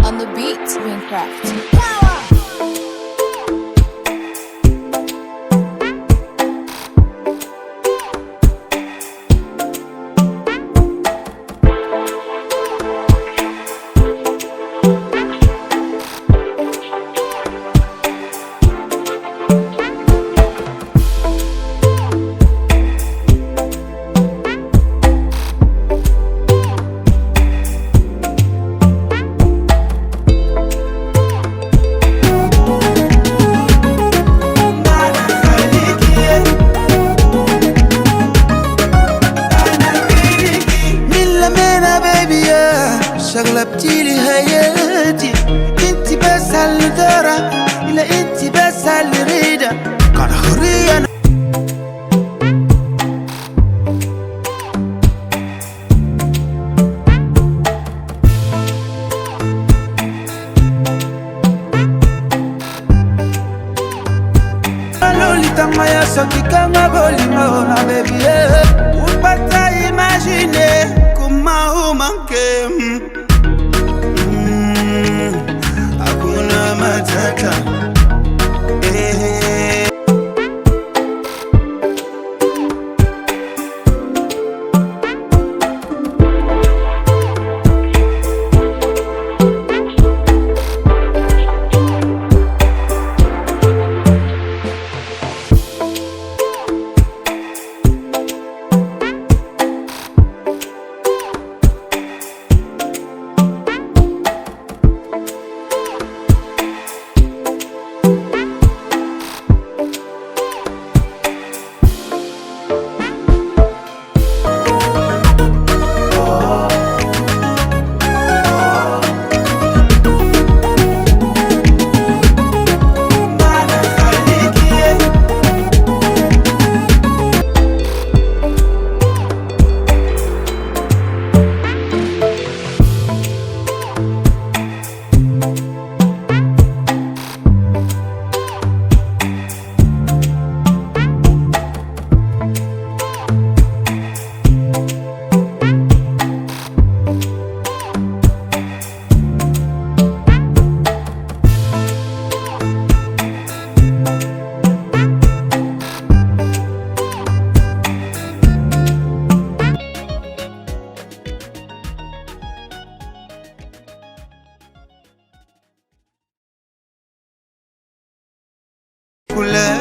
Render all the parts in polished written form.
On the beat, Wingcraft. شغلبتي لي حياتي، انتي بس اللي دارة، لا انتي بس اللي ريدة، كان حرية Lolita maya soki kama bolingo na baby upata imaginer comment vous manquez. Hakuna matata couleur,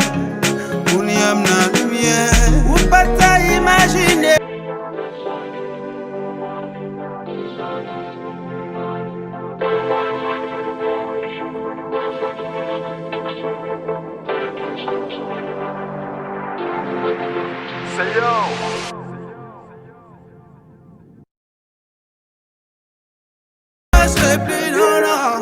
on y amène la lumière, ou pas t'as imaginé. Say yo. Je serai plus non non.